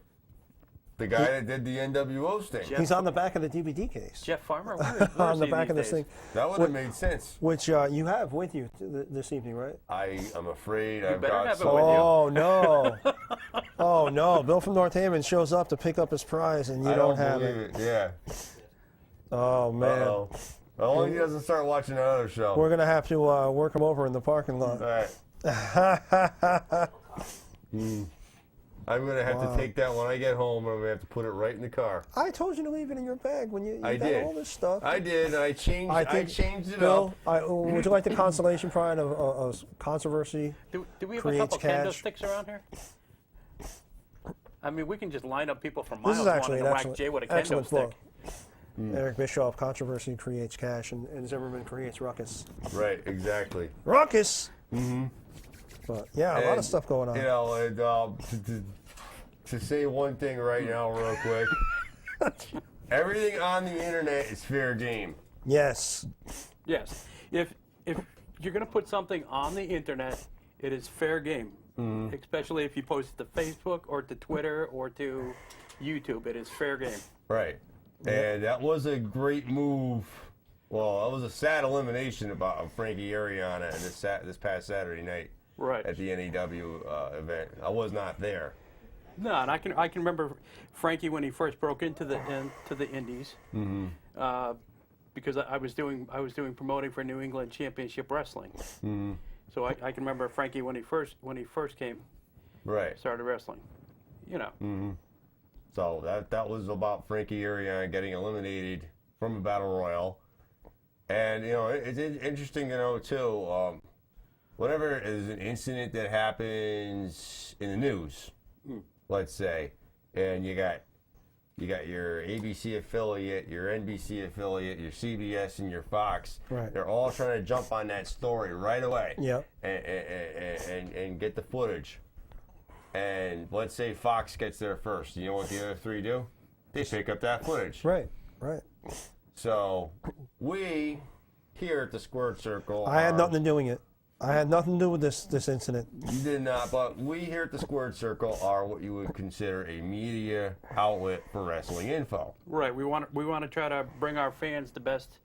The guy that did the NWO sting. He's on the back of the DVD case. Jeff Farmer? Where On is the he back these of this days? thing, That would have made sense. which you have with you this evening, right? I am afraid I've better got have it some. with you. Oh no! Oh no! Bill from North Haven shows up to pick up his prize, and you I don't don't have believe it. it. Yeah. Oh man! Uh-oh. Only he doesn't start watching another show. We're gonna have to work him over in the parking lot. All right. I'm gonna have to take that when I get home. I'm gonna have to put it right in the car. I told you to leave it in your bag when you I got did. all this stuff. I did. I changed. I changed it Bill, up. would you like the consolation prize of controversy? Do we have Creates a couple cash. candlesticks around here? I mean, we can just line up people from This miles is actually wanting an to whack excellent, Jay with a excellent book. candlestick. Eric Bischoff, Controversy Creates Cash, and Zimmerman Creates Ruckus. Right. Exactly. Ruckus! But yeah, a lot And, of stuff going on. You know, and, to say one thing right now, real quick. Everything on the internet is fair game. Yes. Yes. If you're going to put something on the internet, it is fair game. Especially if you post it to Facebook or to Twitter or to YouTube, it is fair game. Right. And that was a great move. Well, that was a sad elimination about Frankie Ariana this past Saturday night Right. at the NEW event. I was not there. No, and I can remember Frankie when he first broke into the Indies, because I was doing promoting for New England Championship Wrestling. So I can remember Frankie when he first came, Right. started wrestling. You know. So that was about Frankie Ariana getting eliminated from a battle royal. And you know, it's interesting to know too. Whenever there's an incident that happens in the news, let's say, and you got your ABC affiliate, your NBC affiliate, your CBS, and your Fox. Right. They're all trying to jump on that story right away. Yep. And get the footage. And let's say Fox gets there first. You know what the other three do? They pick up that footage. Right. Right. So we here at the Squared Circle. I had nothing to do with it. I had nothing to do with this incident. You did not, but we here at the Squared Circle are what you would consider a media outlet for wrestling info. Right. We want to try to bring our fans the best,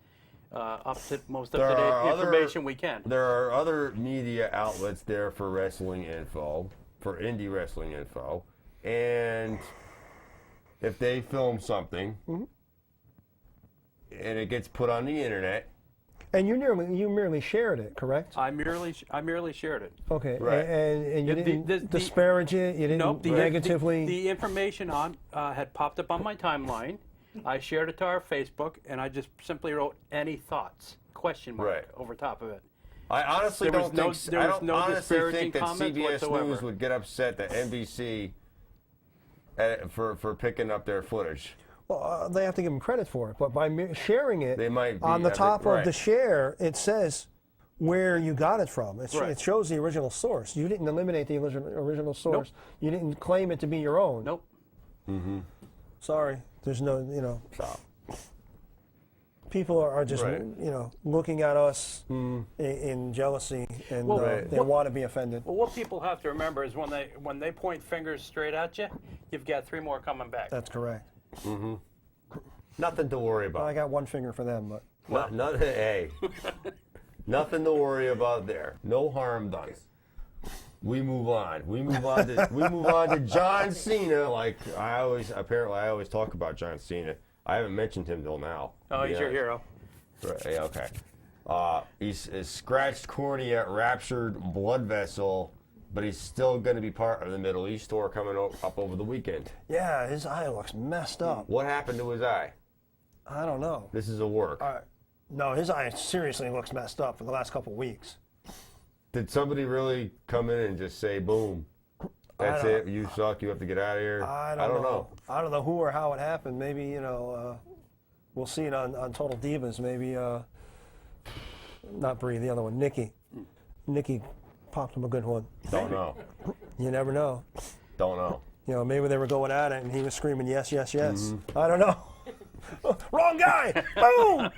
most There up to are date other- information we can. There are other media outlets there for wrestling info, for indie wrestling info, and if they film something and it gets put on the internet, And you merely shared it, correct? I merely shared it. Okay. Right. And you The- didn't the- disparage it. You didn't Nope. negatively. The information had popped up on my timeline. I shared it to our Facebook, and I just simply wrote "any thoughts?" ? Right. Over top of it. I honestly There was don't no- think. there I was don't no honestly disparaging think that comments CBS whatsoever. News would get upset that NBC for picking up their footage. Well, they have to give them credit for it, but by sharing it, They might be on the a bit- top of right. the share, it says where you got it from. It Right. shows the original source. You didn't eliminate the original source. You didn't claim it to be your own. Nope. Sorry, there's no, So, people are just, Right. looking at us in jealousy, and Well, Right. they want to be offended. Well, what people have to remember is when they point fingers straight at you, you've got three more coming back. That's correct. nothing to worry about. I got one finger for them, but Hey, nothing to worry about there. No harm done. We move on. We move on to John Cena. Like I always talk about John Cena. I haven't mentioned him till now. Oh, to be he's your honest. hero. Right, yeah, okay. He's a scratched cornea, ruptured blood vessel, but he's still going to be part of the Middle East tour coming up over the weekend. yeah, his eye looks messed up. What happened to his eye? I don't know. This is a work. No, his eye seriously looks messed up for the last couple of weeks. Did somebody really come in and just say, boom, that's don't- it, you suck, you have to get out of here? I don't know. I don't know who or how it happened. Maybe, we'll see it on Total Divas. Maybe, not Brie, the other one, Nikki. Nikki popped him a good one. Don't know. You never know. Don't know. Maybe they were going at it and he was screaming, yes, yes, yes. Mm-hmm. I don't know. Wrong guy! Boom!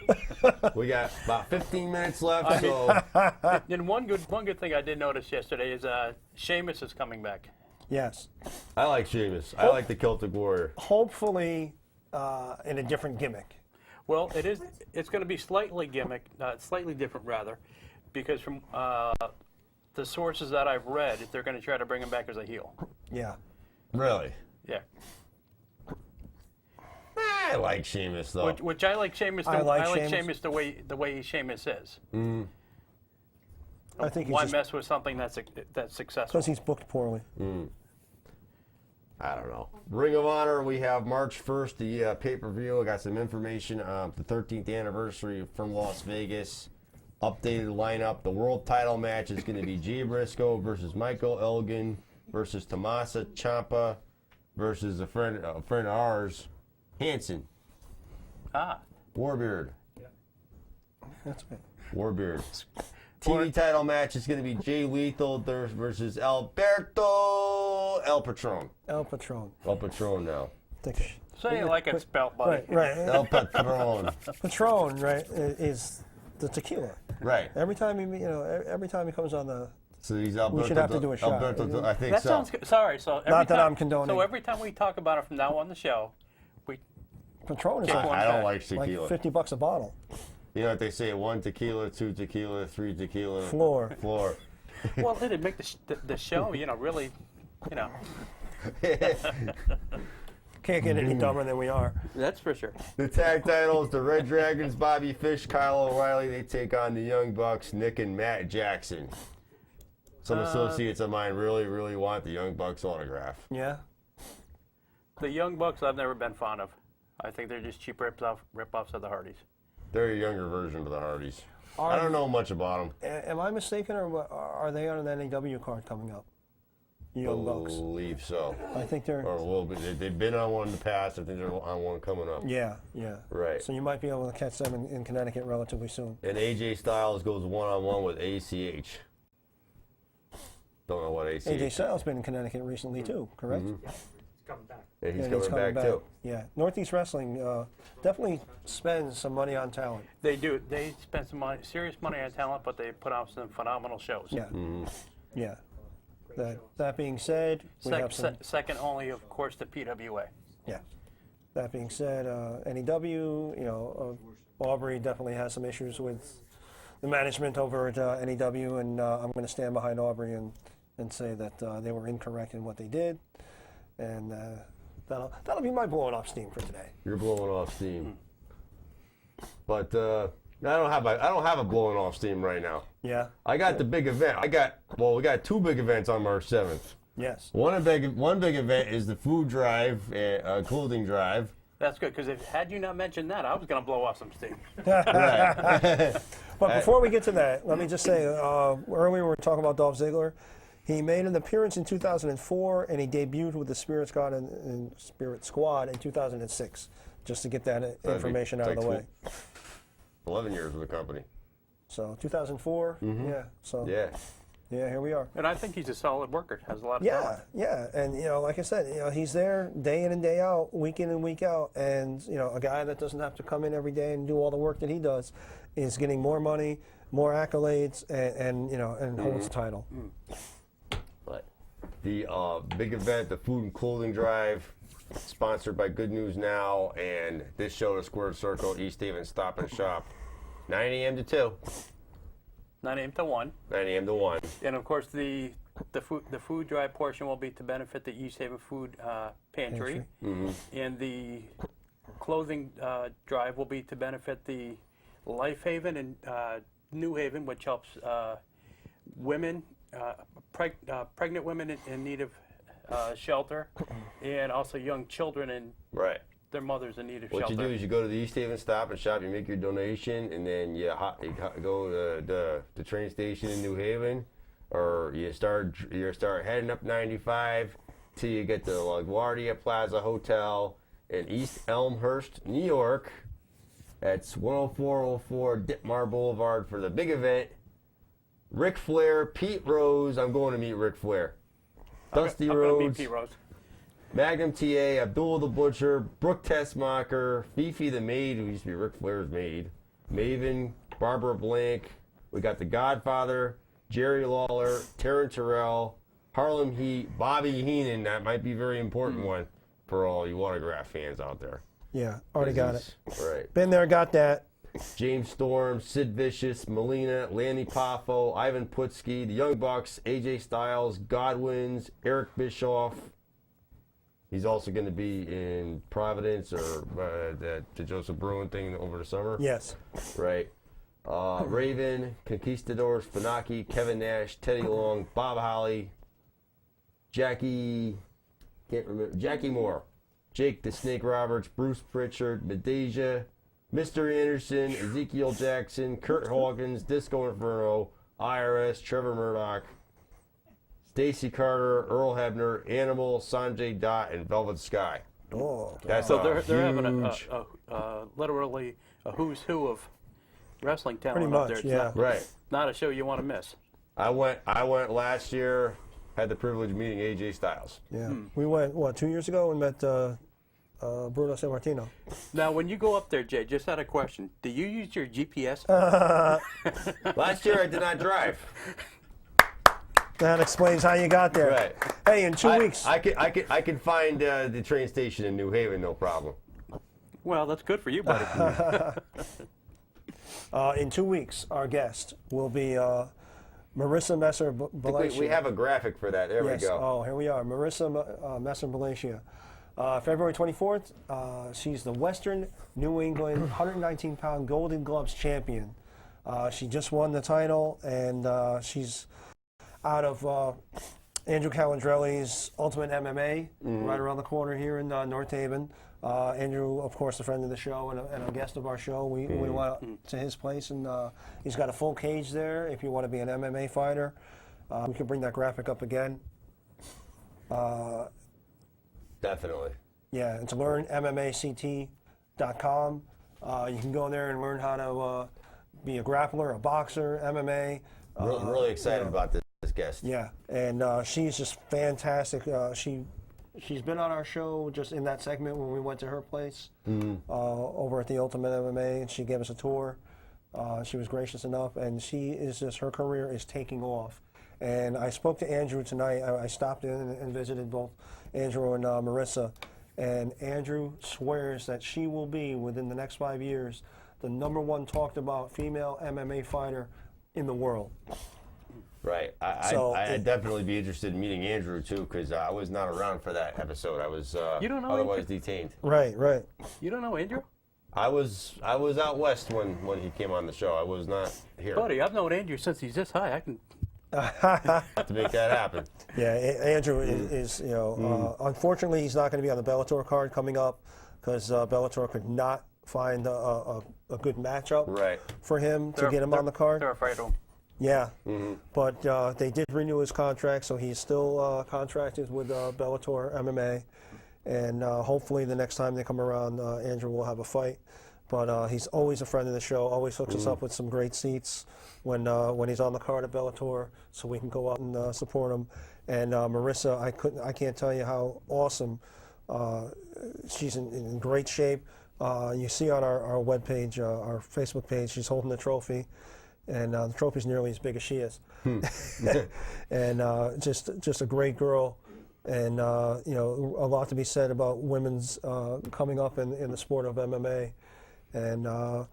We got about 15 minutes left, so And one good thing I did notice yesterday is Sheamus is coming back. Yes. I like Sheamus. I like the Celtic Warrior. Hopefully, in a different gimmick. Well, it is. It's going to be slightly slightly different rather, because from the sources that I've read, they're going to try to bring him back as a heel. Yeah. Really? Yeah. I like Sheamus though. Which I like Sheamus. I like Sheamus. Sheamus the way Sheamus is. I think he's Why just mess with something that's successful? because he's booked poorly. I don't know. Ring of Honor, we have March 1st, the pay-per-view. I got some information. The 13th anniversary from Las Vegas. Updated lineup. The world title match is going to be Jay Briscoe versus Michael Elgin versus Tommaso Ciampa versus a friend of ours, Hanson. Warbeard. That's right. Warbeard. TV title match is going to be Jay Lethal versus Alberto El Patron. El Patron. El Patron now. Say it like it's spelled, buddy. Right. El Patron. Patron, right, is the tequila. Right. Every time every time he comes on the. So he's Alberto. should have to do a shot. Alberto, I think That so. sounds good. Sorry. So every Not that time, I'm condoning. So every time we talk about it from now on the show, we Patron is Take like, one. I don't like tequila. like $50 a bottle. You know what they say? 1 tequila, 2 tequila, 3 tequila. Floor. well, it'd make the show, really, Can't get any dumber than we are. That's for sure. The tag titles: the Red Dragons, Bobby Fish, Kyle O'Reilly. They take on the Young Bucks, Nick and Matt Jackson. Some associates of mine really, really want the Young Bucks autograph. Yeah. The Young Bucks, I've never been fond of. I think they're just cheap rip-offs of the Hardys. They're a younger version of the Hardys. I don't know much about them. Am I mistaken, or are they on an NAW card coming up? Young Bucks. Believe so. I think they're. Or a little bit. They've been on one in the past. I think they're on one coming up. Yeah. Right. So you might be able to catch them in Connecticut relatively soon. And AJ Styles goes one-on-one with ACH. Don't know what ACH AJ is. Styles been in Connecticut recently too, correct? It's coming back. And he's And coming back too. Yeah. Northeast Wrestling definitely spends some money on talent. They do. They spend some money, serious money on talent, but they put out some phenomenal shows. Yeah. Yeah. That being said, we have some. Second only, of course, to PWA. Yeah. That being said, NEW, Aubrey definitely has some issues with the management over at NEW, and I'm going to stand behind Aubrey and say that they were incorrect in what they did, and that'll be my blowing off steam for today. You're blowing off steam. But I don't have a blowing off steam right now. Yeah. I got the big event. we got 2 big events on March 7th. Yes. One big event is the food drive, clothing drive. That's good, because had you not mentioned that, I was going to blow off some steam. But before we get to that, let me just say, earlier we were talking about Dolph Ziggler. He made an appearance in 2004, and he debuted with the Spirit Squad in 2006, just to get that information out of the way. 11 years with the company. So 2004, yeah. So Yeah. here we are. And I think he's a solid worker. Has a lot of Yeah, talent. yeah, and like I said, he's there day in and day out, week in and week out, and a guy that doesn't have to come in every day and do all the work that he does is getting more money, more accolades, and holds the title. But the big event, the food and clothing drive, sponsored by Good News Now, and this show, the Squared Circle, East Haven Stop and Shop, 9 a.m. to 2, 9 a.m. to 1. 9 a.m. to 1. And of course, the food drive portion will be to benefit the East Haven Food Pantry. And the clothing drive will be to benefit the Life Haven and New Haven, which helps women, pregnant women in need of shelter, and also young children and Right. their mothers in need of What shelter. you do is you go to the East Haven Stop and Shop, you make your donation, and then you go to the train station in New Haven, or you start heading up 95 till you get to the LaGuardia Plaza Hotel in East Elmhurst, New York. That's 10404 Ditmar Boulevard for the big event. Ric Flair, Pete Rose. I'm going to meet Ric Flair. Dusty I'm gonna meet Rhodes. Pete Rose. Magnum TA, Abdul the Butcher, Brooke Tessmacher, Fifi the Maid, who used to be Ric Flair's maid, Maven, Barbara Blank. We got The Godfather, Jerry Lawler, Taryn Terrell, Harlem Heat, Bobby Heenan. That might be a very important one for all you autograph fans out there. Yeah, already got it. Right. Been there, got that. James Storm, Sid Vicious, Molina, Lanny Poffo, Ivan Putski, the Young Bucks, AJ Styles, Godwins, Eric Bischoff. He's also going to be in Providence or the Joseph Bruin thing over the summer. Yes. Right. Raven, Conquistadors, Funaki, Kevin Nash, Teddy Long, Bob Holly, Jackie Moore, Jake the Snake Roberts, Bruce Pritchard, Medeja, Mr. Anderson, Ezekiel Jackson, Kurt Hawkins, Disco Inferno, IRS, Trevor Murdoch, Stacy Carter, Earl Hebner, Animal, Sanjay Dutt, and Velvet Sky. Oh, That's So a they're having huge- literally a who's who of wrestling talent pretty up there. much, It's yeah. right. not a show you want to miss. I went last year. Had the privilege of meeting AJ Styles. Yeah. We went, 2 years ago and met Bruno Sammartino. Now, when you go up there, Jay, just had a question. Do you use your GPS? Last year I did not drive. That explains how you got there. Right. Hey, in 2 weeks. I could find the train station in New Haven, no problem. Well, that's good for you, buddy. In 2 weeks, our guest will be Marissa Messer-Balacia. We have a graphic for that. There Yes. we go. Oh, here we are. Marissa Messer-Balacia. February 24th, she's the Western New England 119-pound Golden Gloves champion. She just won the title, and she's out of Andrew Calandrelli's Ultimate MMA, right around the corner here in North Haven. Andrew, of course, a friend of the show and a guest of our show. We went to his place, and he's got a full cage there if you want to be an MMA fighter. We can bring that graphic up again. Definitely. Yeah, it's learnmmact.com. You can go there and learn how to be a grappler, a boxer, MMA. Really excited about this guest. Yeah, and she's just fantastic. She's been on our show just in that segment when we went to her place over at the Ultimate MMA, and she gave us a tour. She was gracious enough, and she is just, her career is taking off. And I spoke to Andrew tonight. I stopped in and visited both Andrew and Marissa, and Andrew swears that she will be, within the next 5 years, the #1 talked about female MMA fighter in the world. Right. I'd definitely be interested in meeting Andrew, too, because I was not around for that episode. I was You don't know otherwise Andrew? detained. Right, right. You don't know Andrew? I was out west when he came on the show. I was not here Buddy, I've known Andrew since he's this high. I can. to make that happen. Yeah, Andrew is unfortunately, he's not going to be on the Bellator card coming up because Bellator could not find a good matchup Right. for him to get him on the card. They're afraid of him. Yeah, but they did renew his contract, so he's still contracted with Bellator MMA, and hopefully the next time they come around, Andrew will have a fight. But he's always a friend of the show. Always hooks us up with some great seats when he's on the card at Bellator, so we can go out and support him. And Marissa, I can't tell you how awesome. She's in great shape. You see on our webpage, our Facebook page, she's holding the trophy. And the trophy's nearly as big as she is, and just a great girl, and a lot to be said about women's coming up in the sport of MMA, and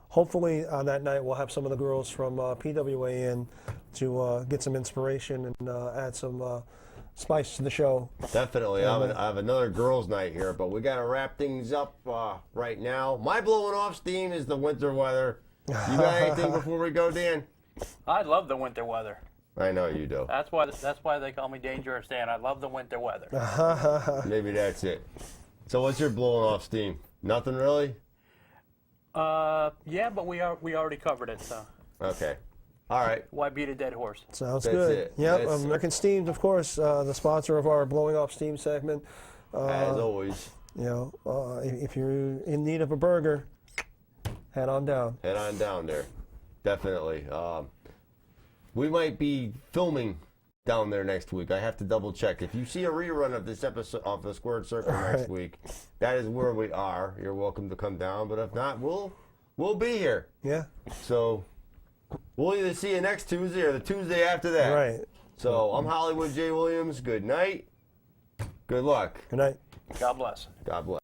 hopefully on that night we'll have some of the girls from PWA in to get some inspiration and add some spice to the show. Definitely. I have another girls' night here, but we got to wrap things up right now. My blowing off steam is the winter weather. You got anything before we go, Dan? I love the winter weather. I know you do. That's why they call me Dangerous Dan. I love the winter weather. Maybe that's it. So what's your blowing off steam? Nothing really? Yeah, but we already covered it. So Okay. All right. why beat a dead horse? Sounds That's good. it. Yep, That's- American Steamed, of course, the sponsor of our Blowing Off Steam segment. As always, If you're in need of a burger, head on down. head on down there. Definitely. We might be filming down there next week. I have to double check. If you see a rerun of this episode of the Squared Circle next week, that is where we are. You're welcome to come down, but if not, we'll be here. Yeah, So we'll either see you next Tuesday or the Tuesday after that. right. So I'm Hollywood J. Williams. Good night. Good luck. Good night. God bless. God bless.